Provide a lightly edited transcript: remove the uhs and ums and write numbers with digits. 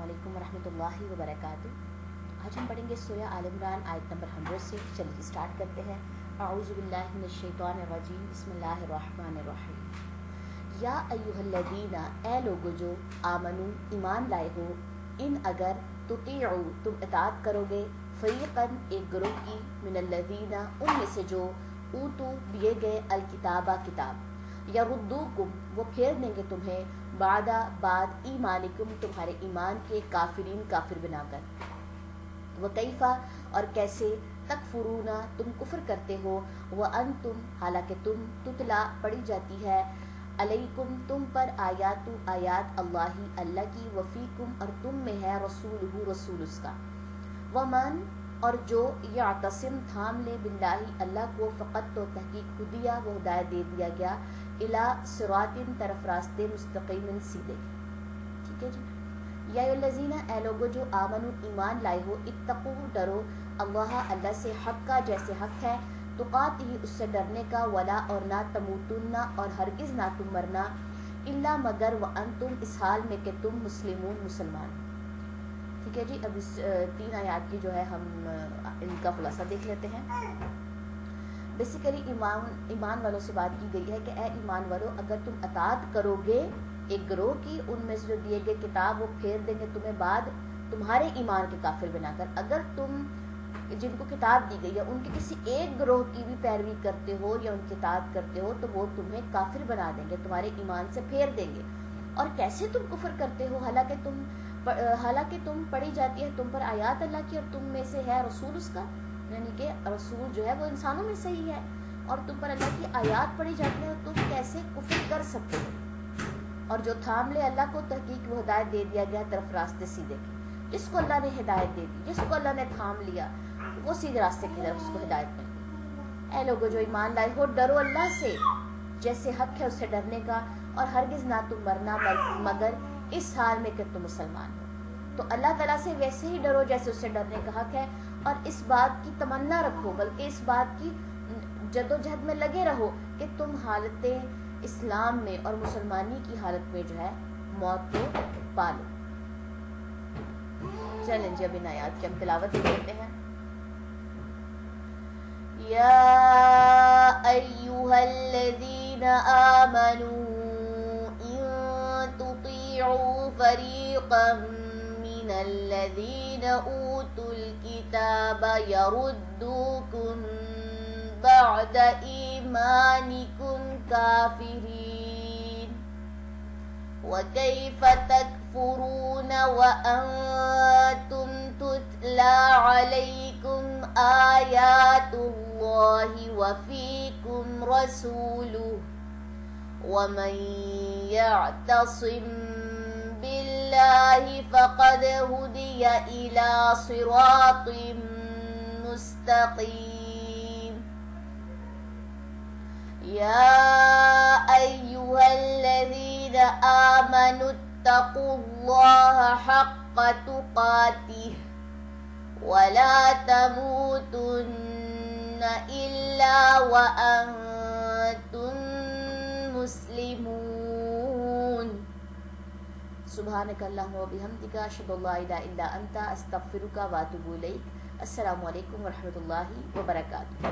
علیکم ورحمۃ اللہ وبرکاتہ۔ آج ہم پڑھیں گے سورہ آل عمران آیت نمبر 100 سے۔ چلیے اسٹارٹ کرتے ہیں۔ اعوذ باللہ من الشیطان الرجیم، بسم اللہ الرحمن الرحیم۔ یا ایھا الذین، اے لوگو جو آمنو ایمان لائے ہو، ان اگر تطیعوا تم اطاعت کرو گے، فریقاً ایک گروہ کی، من الذین ان میں سے جو اوتوا دیے گئے الکتابہ کتاب، یردوکم وہ پھیر دیں گے تمہیں، بعد ایمانکم تمہارے ایمان کے، کافرین کافر بنا کر، وکیفا اور کیسے، تکفرون تم کفر کرتے ہو، وانتم حالانکہ تم، تتلا پڑھی جاتی ہے، علیکم تم پر، آیات اللہ اللہ کی، وفیکم اور تم میں ہے، رسولہ رسول اس کا، ومن اور جو یعتصم تھام لے، باللہ اللہ کو، فقط تو تحقیق ہدیہ وہ ہدایت دے دیا گیا، الی صراط طرف راستے، مستقیم سیدھے۔ ٹھیک ہے جی۔ یا الذین اے لوگو جو آمنو ایمان لائے ہو، اتقوا ڈرو، اللہ اللہ سے، حق کا جیسے حق ہے، تقاتہ اس سے ڈرنے کا، ولا اور نہ، تموتن اور ہرگز نہ تم مرنا، الا مگر، وانتم اس حال میں کہ تم، مسلمون مسلمان۔ ٹھیک ہے جی۔ اب اس 3 آیات کی جو ہے ہم ان کا خلاصہ دیکھ لیتے ہیں۔ بیسیکلی ایمان والوں سے بات کی گئی ہے کہ اے ایمان والوں، اگر تم اطاعت کرو گے ایک گروہ کی، ان میں سے جو دیے گئے کتاب وہ پھیر دیں گے تمہیں بعد تمہارے ایمان کے کافر بنا کر، اگر تم جن کو کتاب دی گئی ہے ان کے کسی ایک گروہ کی بھی پیروی کرتے ہو یا ان کی اطاعت کرتے ہو، تو وہ تمہیں کافر بنا دیں گے، تمہارے ایمان سے پھیر دیں گے۔ اور کیسے تم کفر کرتے ہو، حالانکہ تم پڑھی جاتی ہے تم پر آیات اللہ کی، اور تم میں سے ہے رسول اس کا، یعنی کہ رسول جو ہے وہ انسانوں میں سے ہی ہے، اور تم پر اللہ کی آیات پڑھی جاتی ہے، تم کیسے کفر کر سکتے ہو؟ اور جو تھام لے اللہ کو، تحقیق وہ ہدایت دے دیا گیا طرف راستے سیدھے کی۔ جس کو اللہ نے ہدایت دے دی، جس کو اللہ نے تھام لیا، وہ سیدھے راستے کی طرف اس کو ہدایت مل گئی۔ اے لوگو جو ایمان لائے ہو، ڈرو اللہ سے جیسے حق ہے اس سے ڈرنے کا، اور ہرگز نہ تم مرنا مگر اس حال میں کہ تم مسلمان ہو۔ تو اللہ تعالیٰ سے ویسے ہی ڈرو جیسے اس سے ڈرنے کا حق ہے، اور اس بات کی تمنا رکھو، بلکہ اس بات کی جدوجہد میں لگے رہو کہ تم حالت اسلام میں اور مسلمانی کی حالت میں جو ہے موت کو پالو۔ چلیں جی، اب ان آیات کی ہم تلاوت کرتے ہیں۔ یا ایھا الذین آمنوا ان تطیعوا فریقا من الذین اوتوا الکتاب یردوکم بعد ایمانکم کافرین، وکیف تکفرون وانتم تتلی علیکم آیات اللہ وفیکم رسولہ، ومن یعتصم باللہ فقد ہدی الی صراط مستقیم۔ یا ایھا الذین آمنوا اتقوا اللہ حق تقاتہ ولا تموتن الا وانتم مسلمون۔ سبحانک اللہم وبحمدک، اشہد ان لا الہ الا انت، استغفرک واتوب الیک۔ السلام علیکم ورحمۃ اللہ وبرکاتہ۔